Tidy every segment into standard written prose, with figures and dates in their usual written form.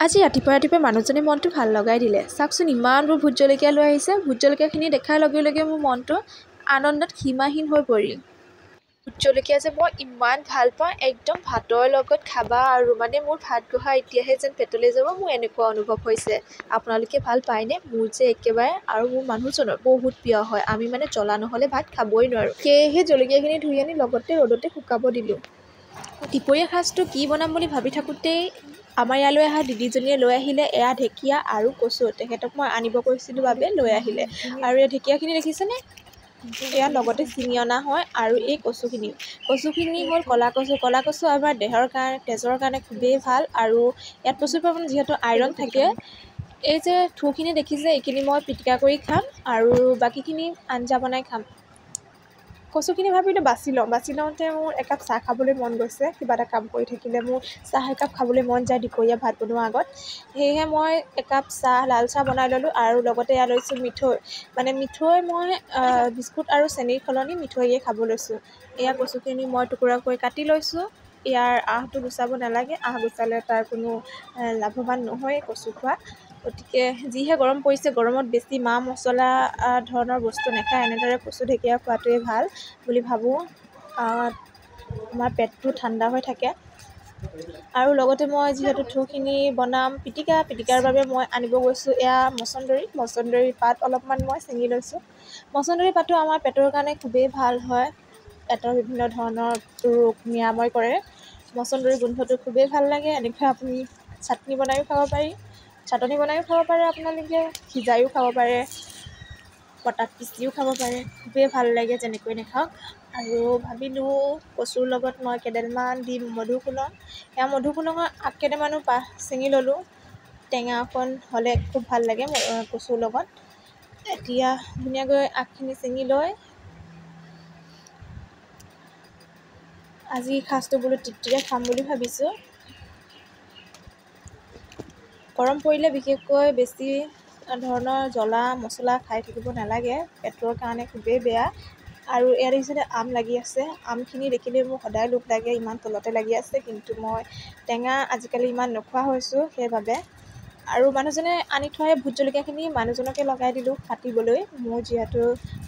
আজি ৰাতিপুৱা মানুহজনে মনটো ভাল লগাই দিলে। চাওকচোন ইমানবোৰ ভোট জলকীয়া লৈ আহিছে। ভোট জলকীয়াখিনি দেখাৰ লগে লগে মোৰ মনটো আনন্দত সীমাহীন হৈ পৰিল। ভোট জলকীয়া যে মই ইমান ভাল পাওঁ, একদম ভাতৰ লগত খাবা আৰু মোৰ ভাত গঢ়া এতিয়াহে যেন পেটলৈ যাব, মোৰ এনেকুৱা অনুভৱ হৈছে। আপোনালোকে ভাল পায়নে? মোৰ যে একেবাৰে আৰু মোৰ মানুহজনৰ বহুত প্ৰিয় হয়। আমি জ্বলা নহ'লে ভাত খাবই নোৱাৰোঁ। সেয়েহে জলকীয়াখিনি ধুই আনি লগতে ৰ'দতে শুকাব দিলোঁ। দুপৰীয়া সাজটো কি বনাম বুলি ভাবি থাকোঁতেই আমাৰ ইয়ালৈ অহা দিদিজনীয়ে লৈ আহিলে এয়া ঢেকীয়া আৰু কচু। তেখেতক মই আনিব কৈছিলোঁ বাবে লৈ আহিলে। আৰু এই ঢেকীয়াখিনি দেখিছেনে? এয়া লগতে ছিঙি অনা হয়। আৰু এই কচুখিনি হ'ল ক'লা কচু। ক'লা কচু আমাৰ দেহৰ কাৰণে, তেজৰ কাৰণে খুবেই ভাল। আৰু ইয়াত প্ৰচুৰ পৰিমাণে যিহেতু আইৰণ থাকে, এই যে থুখিনি দেখিছে, এইখিনি মই পিটিকা কৰি খাম আৰু বাকীখিনি আঞ্জা বনাই খাম। কচুখিনি ভাবিলোঁ বাছি লওঁ। বাছি লওঁতে মোৰ একাপ চাহ খাবলৈ মন গৈছে। কিবা এটা কাম কৰি থাকিলে মোৰ চাহ একাপ খাবলৈ মন যায় দুপৰীয়া ভাত বনোৱাৰ আগত। সেয়েহে মই একাপ চাহ, লাল চাহ বনাই ল'লোঁ আৰু লগতে এয়া লৈছোঁ মিঠৈ। মিঠৈ মই বিস্কুট আৰু চেনিৰ সলনি মিঠৈয়ে খাব লৈছোঁ। এয়া কচুখিনি মই টুকুৰা কৰি কাটি লৈছোঁ। ইয়াৰ আহঁটো গুচাব নালাগে। আঁহ গুচালে তাৰ কোনো লাভৱান নহয় কচু খোৱা। গতিকে যিহে গৰম পৰিছে, গৰমত বেছি মা মছলা ধৰণৰ বস্তু নাখায়। এনেদৰে কচু ঢেকীয়া খোৱাটোৱে ভাল বুলি ভাবোঁ। আমাৰ পেটটো ঠাণ্ডা হৈ থাকে। আৰু লগতে মই যিহেতু থুখিনি বনাম পিটিকাৰ বাবে মই আনিব গৈছোঁ এয়া মচন্দৰী পাত অলপমান মই ছিঙি লৈছোঁ। মচন্দৰী পাতটো আমাৰ পেটৰ কাৰণে খুবেই ভাল হয়। পেটৰ বিভিন্ন ধৰণৰ ৰোগ নিৰাময় কৰে। মচন্দৰী গোন্ধটো খুবেই ভাল লাগে। এনেকৈ আপুনি চাটনি বনায়ো খাব পাৰি। চাটনি বনায়ো খাব পাৰে, আপোনালোকে সিজায়ো খাব পাৰে, পটাত পিচিও খাব পাৰে। খুবেই ভাল লাগে যেনেকৈ নাখাওক। আৰু ভাবিলোঁ কচুৰ লগত মই কেইডালমান দিম মধুসোলং। এয়া মধুসোলঙৰ আগ কেইটামানো ছিঙি ল'লোঁ। টেঙা অকণ হ'লে খুব ভাল লাগে কচুৰ লগত। এতিয়া ধুনীয়াকৈ আগখিনি ছিঙি লৈ আজি সাজটো বোলো তৃপ্তিৰে খাম বুলি ভাবিছোঁ। গৰম পৰিলে বিশেষকৈ বেছি ধৰণৰ জ্বলা মছলা খাই থাকিব নালাগে। পেটৰ কাৰণে খুবেই বেয়া। আৰু এয়া দেখিছেনে আম লাগি আছে। আমখিনি দেখিলেই মোৰ সদায় লোভ লাগে, ইমান তলতে লাগি আছে। কিন্তু মই টেঙা আজিকালি ইমান নোখোৱা হৈছোঁ সেইবাবে। আৰু মানুহজনে আনি থোৱা ভোট জলকীয়াখিনি মানুহজনকে লগাই দিলোঁ কাটিবলৈ। মোৰ যিহেতু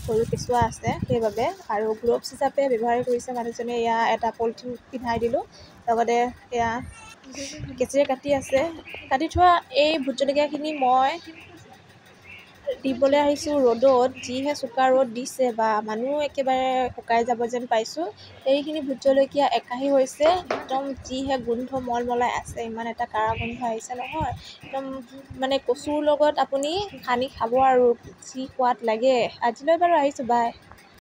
সৰু কেঁচুৱা আছে সেইবাবে। আৰু গ্ল'ভছ হিচাপে ব্যৱহাৰ কৰিছে মানুহজনে। এয়া এটা পলিথিন পিন্ধাই দিলোঁ। লগতে এয়া কেঁচিৰে কাটি আছে। কাটি থোৱা এই ভোট জলকীয়াখিনি মই দিবলৈ আহিছোঁ ৰ'দত। যিহে চোকা ৰ'দ দিছে, মানুহ একেবাৰে শুকাই যাব যেন পাইছোঁ। এইখিনি ভোট জলকীয়া একাহী হৈছে। একদম যিহে গোন্ধ মলমলাই আছে, ইমান এটা কাৰা গোন্ধ আহিছে নহয়। একদম কচুৰ লগত আপুনি সানি খাব আৰু যি সোৱাদ লাগে। আজিলৈ বাৰু আহিছোঁ, বাই।